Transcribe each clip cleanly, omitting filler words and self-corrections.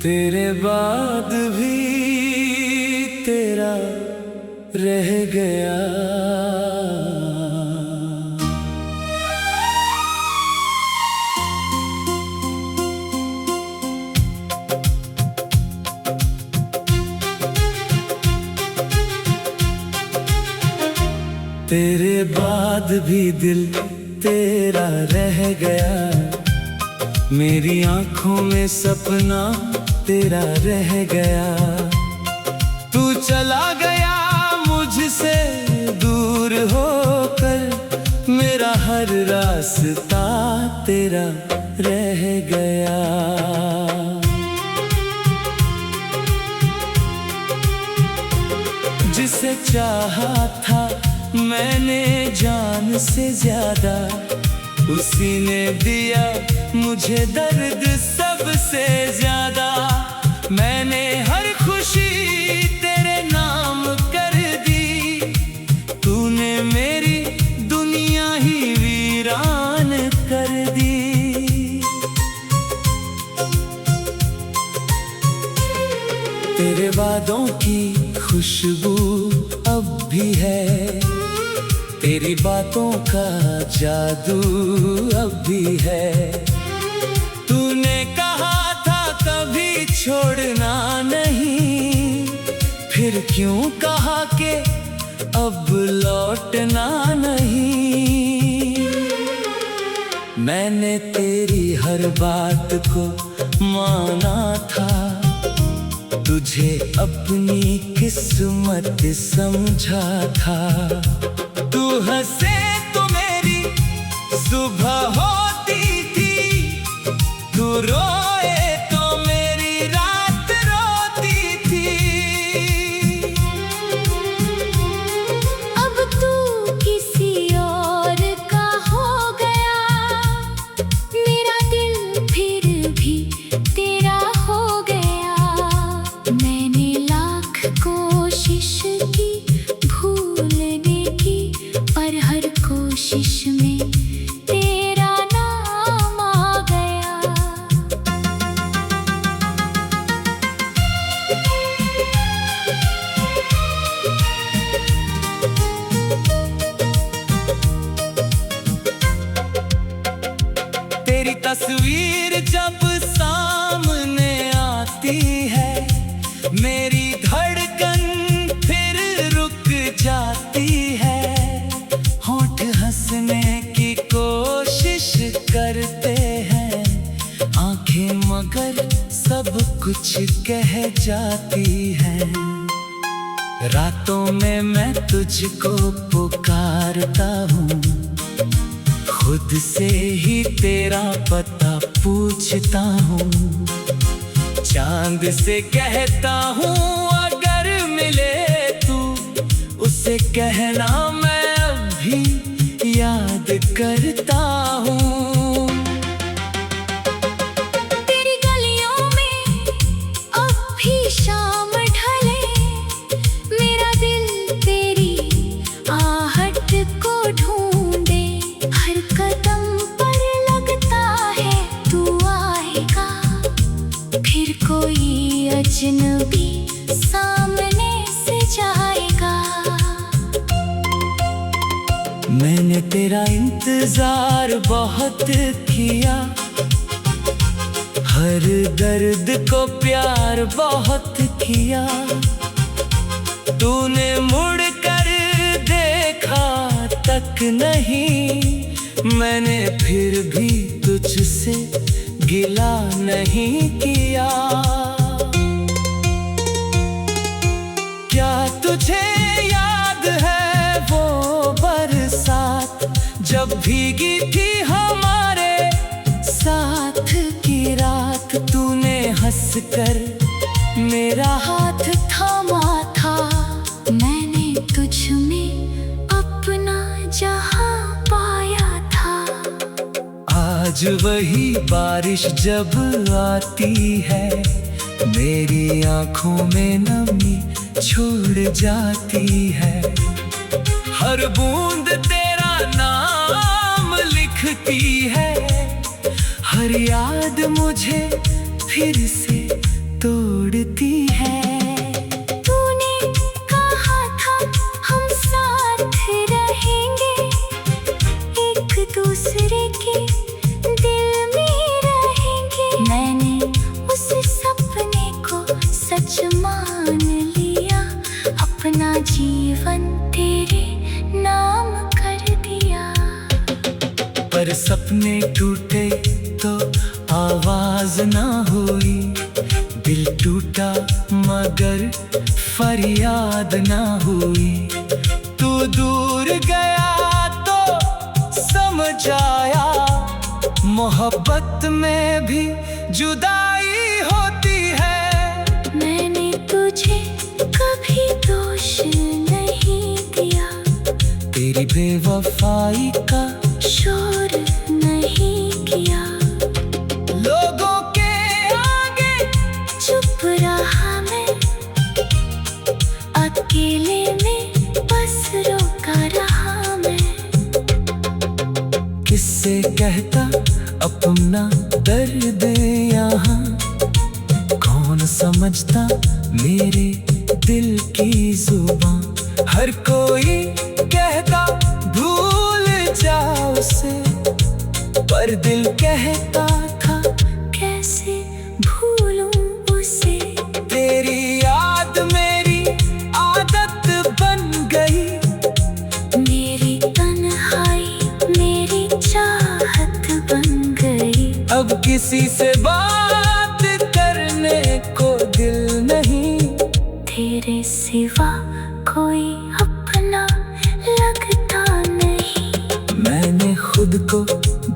तेरे बाद भी तेरा रह गया। तेरे बाद भी दिल तेरा रह गया। मेरी आंखों में सपना तेरा रह गया। तू चला गया मुझसे दूर होकर, मेरा हर रास्ता तेरा रह गया। जिसे चाहा था मैंने जान से ज्यादा, उसी ने दिया मुझे दर्द सबसे ज्यादा। मैंने हर खुशी तेरे नाम कर दी, तूने मेरी दुनिया ही वीरान कर दी। तेरे वादों की खुशबू अब भी है, तेरी बातों का जादू अब भी है। तूने कहा था कभी छोड़ना नहीं, फिर क्यों कहा कि अब लौटना नहीं। मैंने तेरी हर बात को माना था, तुझे अपनी किस्मत समझा था। तू हंसे तो मेरी सुबह होती थी, तू रोए तो मेरी रात रोती थी। अब तू किसी और का हो गया, मेरा दिल फिर भी तेरा हो गया। मैंने लाख कोशिश की भूलने की, पर हर कोशिश में तेरा नाम आ गया। तेरी तस्वीर जब सामने आती है, मेरी धड़कन फिर रुक जाती है। होंठ हंसने की कोशिश करते हैं, आंखें मगर सब कुछ कह जाती हैं। रातों में मैं तुझको पुकारता हूँ, खुद से ही तेरा पता पूछता हूँ। चांद से कहता हूँ अगर मिले तू, उसे कहना मैं अभी याद करता हूँ। तेरी गलियों में अब भी शाम ढले, मेरा दिल तेरी आहट को ढूंढे। हर कदम पर लगता है तू आएगा, फिर कोई अजनबी सामने से जाएगा। मैंने तेरा इंतजार बहुत किया, हर दर्द को प्यार बहुत किया। तूने मुड़ कर देखा तक नहीं, मैंने फिर भी तुझसे गिला नहीं किया। क्या तुझे याद है वो बरसात, जब भीगी थी हमारे साथ की रात। तूने हंसकर मेरा हाथ थामा था, मैंने तुझ में अपना जहां पाया था। आज वही बारिश जब आती है, मेरी आंखों में नमी छोड़ जाती है। हर बूंद तेरा नाम लिखती है, हर याद मुझे फिर से तोड़ती है। तूने कहा था हम साथ रहेंगे, एक दूसरे के दिल में रहेंगे। मैंने उस सपने को सच मान लिया, अपना जीवन तेरे नाम कर दिया। पर सपने टूटे तो आवाज ना हुई, दिल टूटा मगर फरियाद ना हुई। तू दूर गया तो समझ आया, मोहब्बत में भी जुदाई होती है। मैंने तुझे कभी दोष नहीं दिया, तेरी बेवफाई का शोर नहीं किया। लोगों के आगे चुप रहा मैं, अकेले में बस रोका रहा मैं। किससे कहता अपना दर्द यहाँ, कौन समझता मेरे दिल की जुबां। हर कोई कहता भूल जाओ उसे, पर दिल कहता था कैसे भूलूं उसे। तेरी याद मेरी आदत बन गई, मेरी तन्हाई मेरी चाहत बन गई। अब किसी से बात करने को दिल नहीं, तेरे सिवा कोई अपना लगता नहीं। मैंने खुद को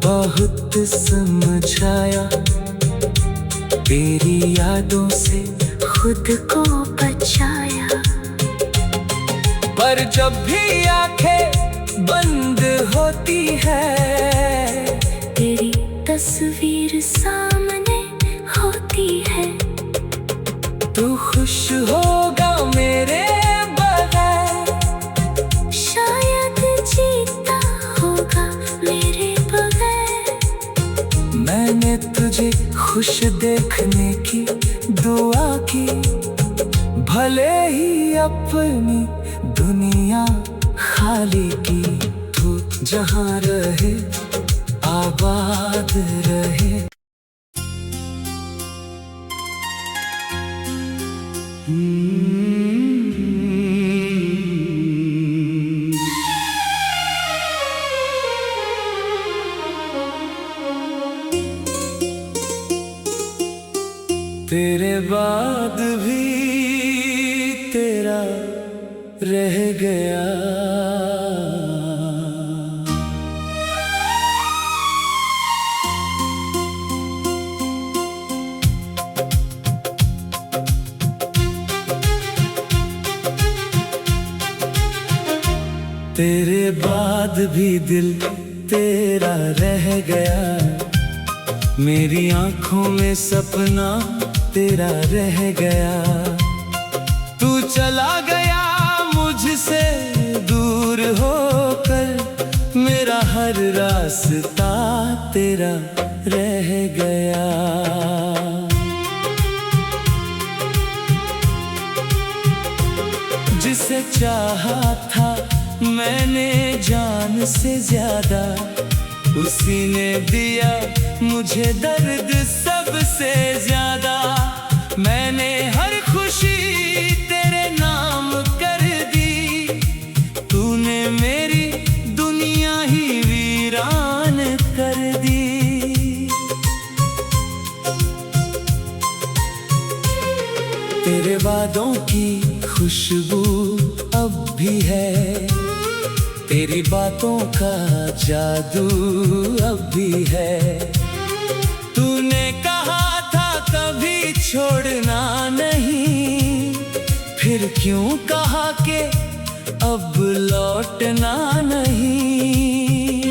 बहुत समझाया, तेरी यादों से खुद को बचाया। पर जब भी आंखें बंद होती है, तेरी तस्वीर सामने होती है। तू खुश होगा मेरे बगैर, शायद जीता होगा मेरे बगैर। मैंने तुझे खुश देखने की दुआ की, भले ही अपनी दुनिया खाली की। तू जहाँ रहे आबाद रहे। तेरे बाद भी तेरा रह गया, तेरे बाद भी दिल तेरा रह गया। मेरी आंखों में सपना तेरा रह गया। तू चला गया मुझसे दूर होकर, मेरा हर रास्ता तेरा रह गया। जिसे चाहा था मैंने जान से ज्यादा, उसी ने दिया मुझे दर्द सबसे ज्यादा। मैंने हर खुशी तेरे नाम कर दी, तूने मेरी दुनिया ही वीरान कर दी। तेरे वादों की खुशबू अब भी है, तेरी बातों का जादू अब भी है। तूने कहा था कभी छोड़ना नहीं, फिर क्यों कहा कि अब लौटना नहीं।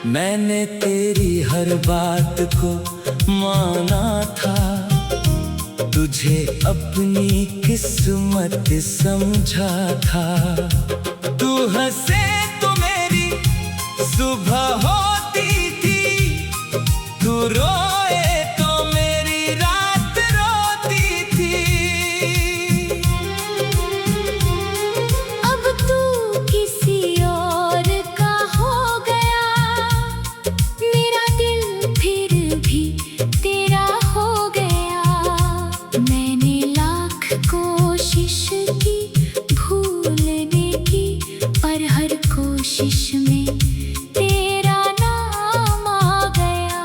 मैंने तेरी हर बात को माना था, तुझे अपनी किस्मत समझा था। तू हंसे तो मेरी सुबह होती थी, तू रोए तो मेरी रात रोती थी। अब तू किसी और का हो गया, मेरा दिल फिर भी तेरा हो गया। मैंने लाख कोशिश की भूलने की, पर हर कोशिश में तेरा नाम आ गया।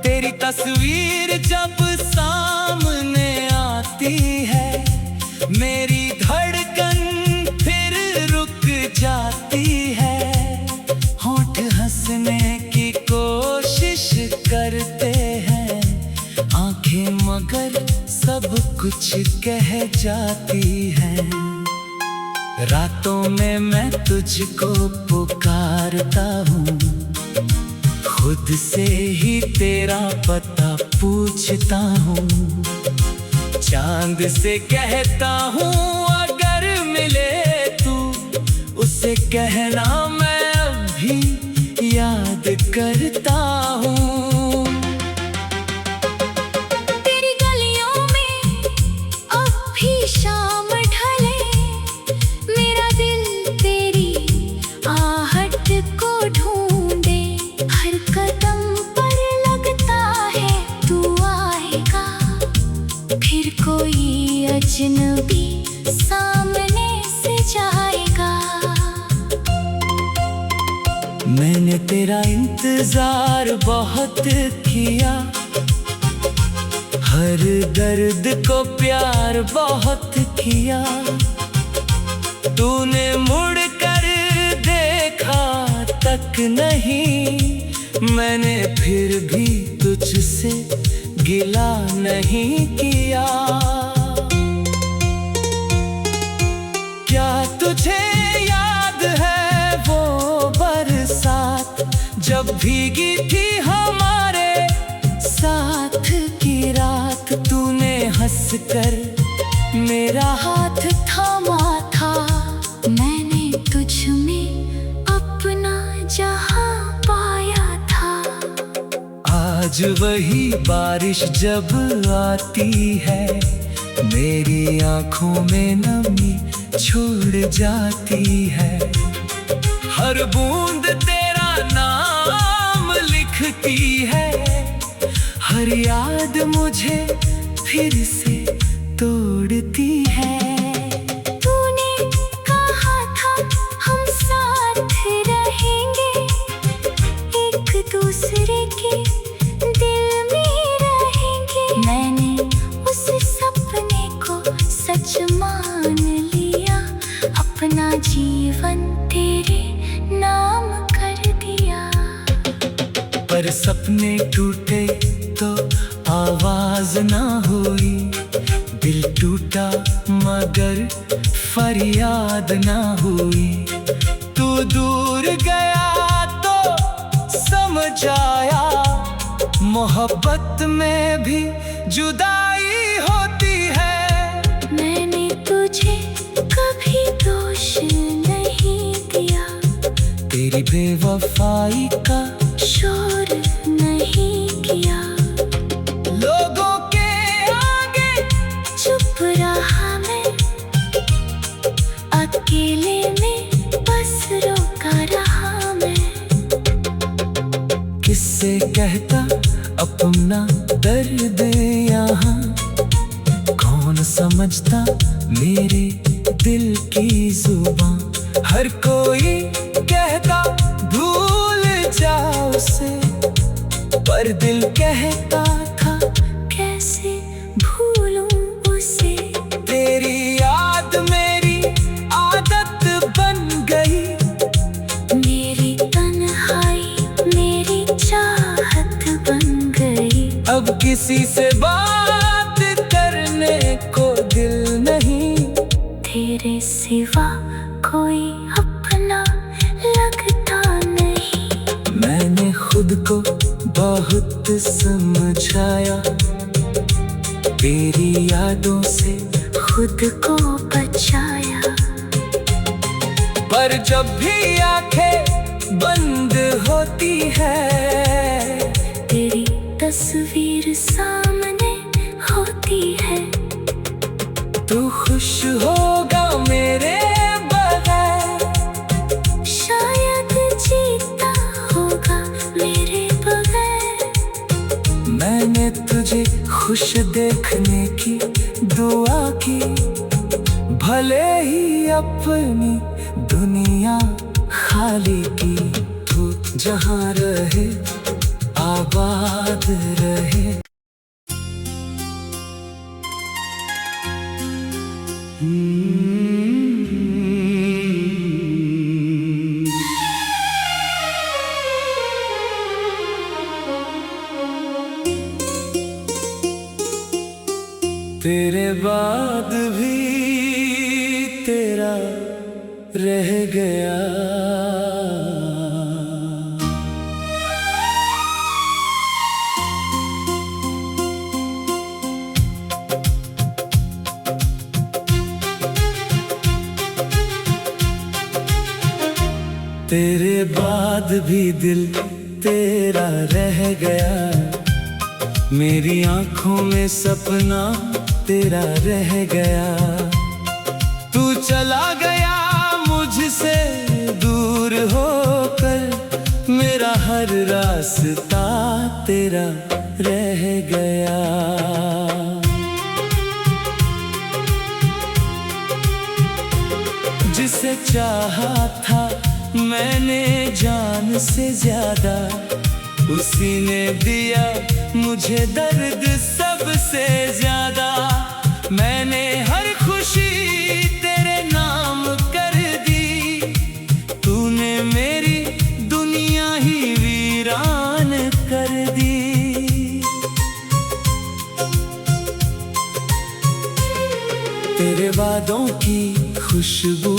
तेरी तस्वीर जब सामने आती है, मेरी धड़कन फिर रुक जाती है। होंठ हंसने की कोशिश करते हैं, आंखें मगर सब कुछ कह जाती हैं। रातों में मैं तुझको पुकारता हूँ, खुद से ही तेरा पता पूछता हूँ। चांद से कहता हूँ अगर मिले तू, उसे कहना मैं अभी याद करता हूँ। तेरी गलियों में अब भी शाम ढले, मेरा दिल तेरी आहट को ढूंढे। हर कदम पर लगता है तू आएगा, फिर कोई अजनबी सामने से जाएगा। मैंने तेरा इंतजार बहुत किया, हर दर्द को प्यार बहुत किया। तूने मुड़ कर देखा तक नहीं, मैंने फिर भी तुझसे गिला नहीं किया। क्या तुझे याद है वो बरसात, जब भीगी थी हमारे साथ की रात। तूने हंसकर मेरा हाथ थामा था, मैंने तुझ में अपना जहां पाया था। आज वही बारिश जब आती है, मेरी आंखों में नमी छोड़ जाती है। हर बूंद तेरा नाम लिखती है, हर याद मुझे फिर से तोड़ती है। तूने कहा था हम साथ रहेंगे, एक दूसरे के दिल में रहेंगे। मैंने उस सपने को सच मान लिया, अपना जीवन तेरे नाम कर दिया। पर सपने टूटे तो आवाज ना हुई, दिल टूटा मगर फरियाद ना हुई। तू दूर गया तो समझ आया, मोहब्बत में भी जुदाई होती है। मैंने तुझे कभी दोष नहीं दिया, तेरी बेवफाई का शोर नहीं किया। लोगों के आगे चुप रहा मैं, अकेले में बस रोका रहा मैं। किससे कहता अपना दर्द यहाँ, कौन समझता मेरे दिल की जुबान। हर कोई कहता भूल जाओ उसे, पर दिल कहता था कैसे भूलूं उसे। तेरी याद मेरी आदत बन गई, मेरी तन्हाई मेरी चाहत बन गई। अब किसी से बात करने को दिल नहीं। तेरी यादों से खुद को बचाया। पर जब भी आंखें बंद होती है, तेरी तस्वीर सामने होती है। तू खुश होगा मेरे बगैर, शायद जीता होगा मेरे बगैर। मैंने तुझे खुश देखने की दुआ की, भले ही अपनी दुनिया खाली की। तू जहाँ रहे आबाद रहे। तेरे बाद भी तेरा रह गया। तेरे बाद भी दिल तेरा रह गया। मेरी आंखों में सपना तेरा रह गया। तू चला गया मुझसे दूर होकर, मेरा हर रास्ता तेरा रह गया। जिसे चाहा था मैंने जान से ज्यादा, उसी ने दिया मुझे दर्द सबसे ज्यादा। मैंने हर खुशी तेरे नाम कर दी, तूने मेरी दुनिया ही वीरान कर दी। तेरे वादों की खुशबू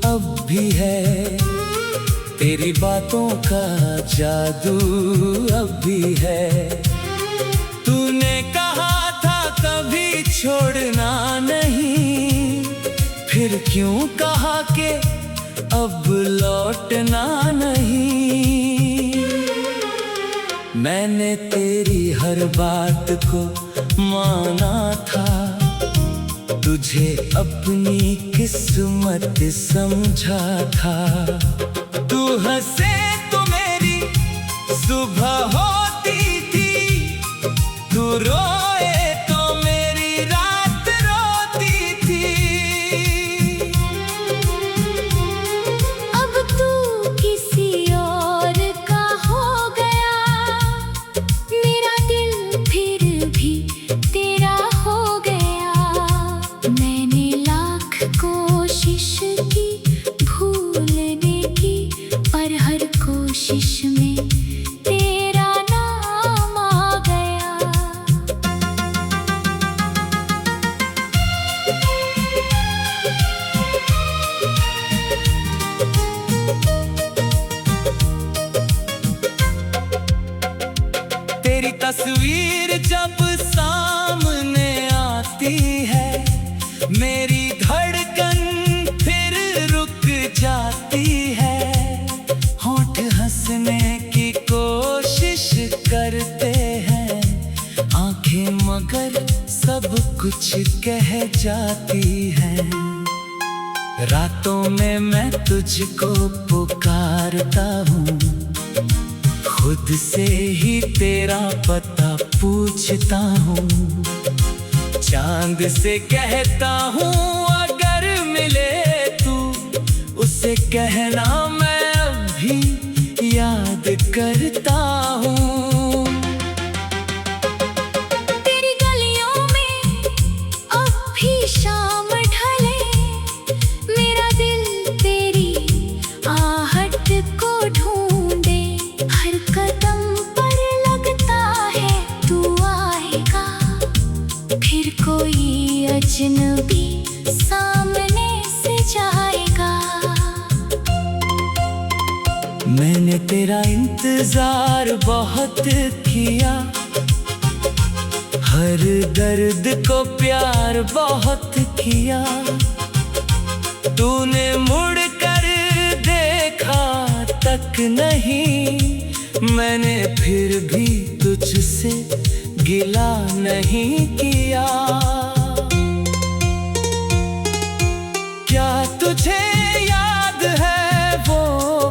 अब भी है, तेरी बातों का जादू अब भी है। तूने कहा था कभी छोड़ना नहीं, फिर क्यों कहा कि अब लौटना नहीं। मैंने तेरी हर बात को माना था, तुझे अपनी किस्मत समझा था। तू हंसे तो मेरी सुबह होती थी, तू रोए तो मेरी रात रोती थी। अब तू किसी और का हो गया, मेरा दिल फिर भी तेरा हो गया। मैंने लाख कोशिश की भूलने की, पर हर कोशिश में तेरा नाम आ गया। तेरी तस्वीर जब सामने आती है, मेरी धड़कन फिर रुक जाती है। होंठ हंसने की कोशिश करते हैं, आंखें मगर सब कुछ कह जाती हैं। रातों में मैं तुझको पुकारता हूँ, खुद से ही तेरा पता पूछता हूँ। चांद से कहता हूँ अगर मिले तू, उसे कहना मैं अभी याद करता हूँ। तेरी गलियों में अब भी शाम ढले, मेरा दिल तेरी आहट को ढूंढे। हर कदम पर लगता है तू आएगा, फिर कोई अजनबी सामने से जाएगा। मैंने तेरा इंतजार बहुत किया, हर दर्द को प्यार बहुत किया, तूने मुड़ कर देखा तक नहीं। मैंने फिर भी तुझसे गिला नहीं किया। क्या तुझे याद है वो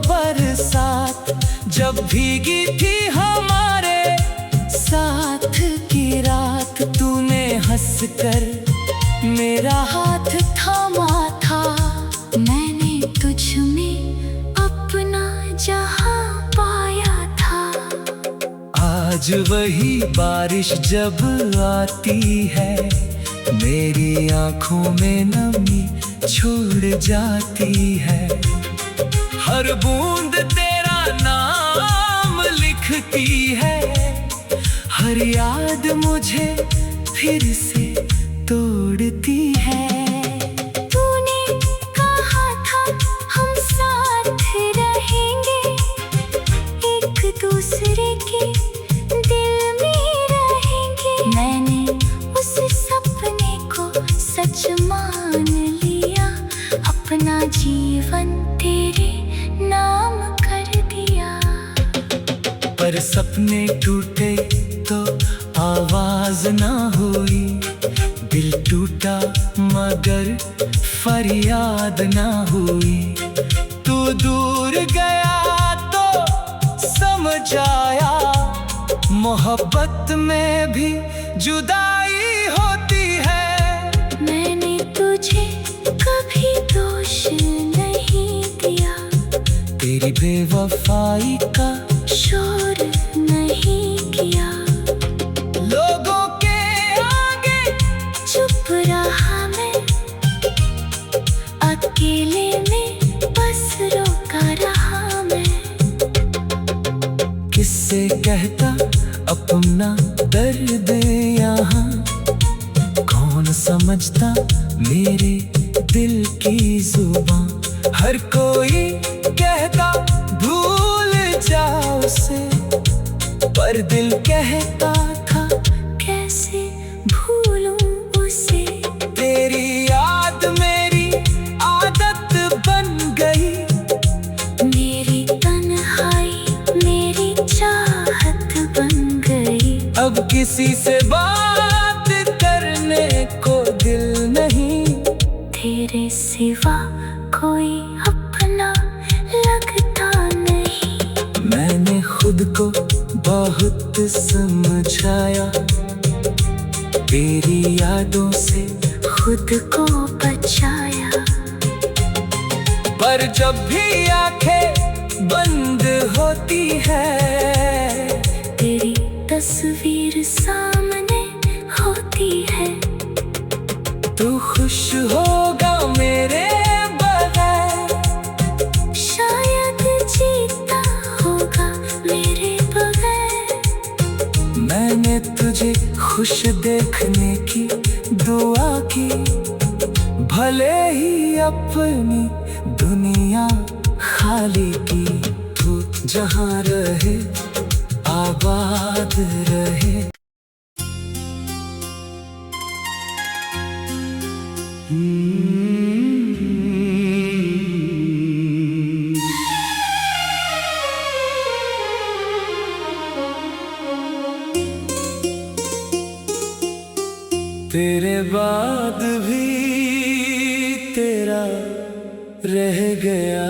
बरसात, जब भीगी थी हमारे साथ की रात। तूने हंसकर मेरा हाथ थामा था, मैंने तुझ में अपना जहां पाया था। आज वही बारिश जब आती है, मेरी आंखों में नमी छोड़ जाती है। हर बूंद तेरा नाम लिखती है, हर याद मुझे फिर से तोड़ती है। तूने कहा था हम साथ रहेंगे, एक दूसरे के दिल में रहेंगे। मैंने उस सपने को सच मान लिया, अपना जीवन तेरे नाम कर दिया। पर सपने टूटे तो आवाज ना हुई, दिल टूटा मगर फरियाद ना हुई। तू दूर गया तो समझ आया, मोहब्बत में भी जुदाई होती है। मैंने तुझे कभी दोष नहीं दिया, तेरी बेवफाई का शोर नहीं किया। लोगों के आगे चुप रहा मैं, अकेले में बस रोका रहा मैं। किससे कहता अपना दर्द यहाँ, कौन समझता मेरे दिल की जुबान। हर कोई कहता भूल जाओ उसे, पर दिल कहता था कैसे भूलूं उसे। तेरी याद मेरी आदत बन गई, मेरी तन्हाई मेरी चाहत बन गई। अब किसी से बात करने को दिल नहीं, तेरे सिवा कोई अपना लगता नहीं। मैंने खुद को बहुत समझाया, तेरी यादों से खुद को बचाया। पर जब भी आंखें बंद होती है, तेरी तस्वीर सामने होती है। तू खुश होगा मेरे बगैर, शायद जीता होगा मेरे बगैर। मैंने तुझे खुश देखने की दुआ की, भले ही अपनी दुनिया खाली की। तू जहाँ रहे आबाद रहे। तेरे बाद भी तेरा रह गया।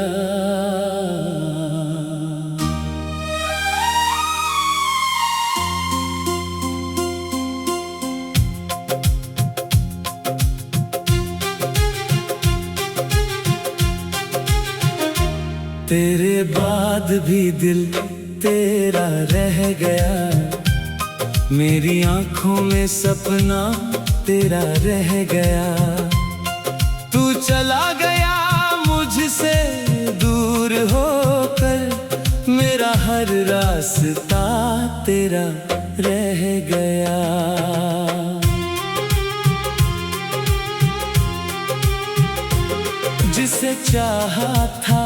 तेरे बाद भी दिल तेरा रह गया, मेरी आंखों में सपना तेरा रह गया। तू चला गया मुझसे दूर होकर, मेरा हर रास्ता तेरा रह गया। जिसे चाहा था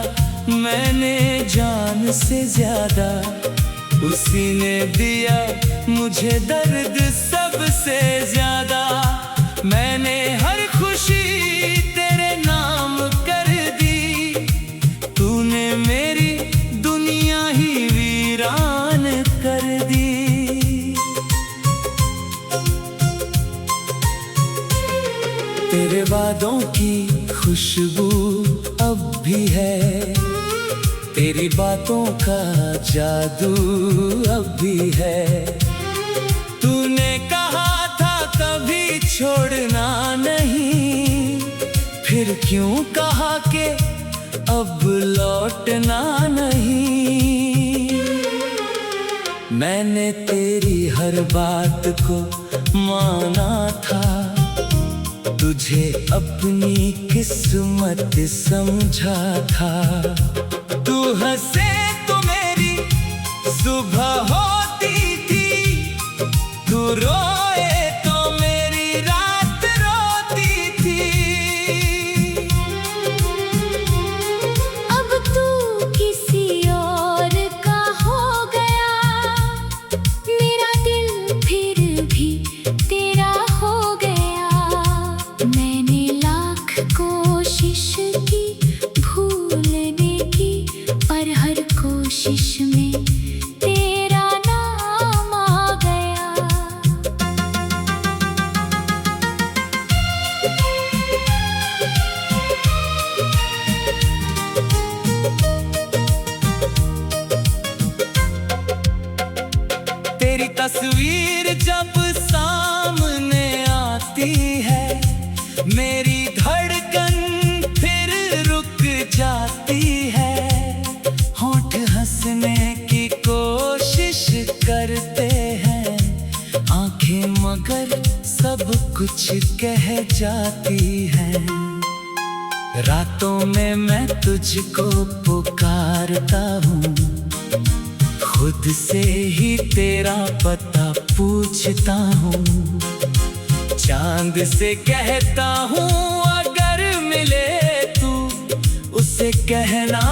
मैंने जान से ज्यादा, उसी ने दिया मुझे दर्द सा। सबसे ज्यादा मैंने हर खुशी तेरे नाम कर दी। तूने मेरी दुनिया ही वीरान कर दी। तेरे वादों की खुशबू अब भी है, तेरी बातों का जादू अब भी है। तूने कहा था कभी छोड़ना नहीं, फिर क्यों कहा कि अब लौटना नहीं। मैंने तेरी हर बात को माना था, तुझे अपनी किस्मत समझा था। तू हंसे तो मेरी सुबह होती थी, तू रोए तो मेरी रात रोती थी। अब तू किसी और का हो गया, मेरा दिल फिर भी तेरा हो गया। मैंने लाख कोशिश की भूलने की, पर हर कोशिश में तेरा नाम आ गया। तेरी तस्वीर जब सामने आती है, मेरी धड़कन फिर रुक जाती है। होंठ हंसने की कोशिश करते हैं, आंखें मगर सब कुछ कह जाती हैं। रातों में मैं तुझको पुकारता हूँ, खुद से ही तेरा पता पूछता हूँ। चांद से कहता हूँ अगर मिले तू, उसे कहना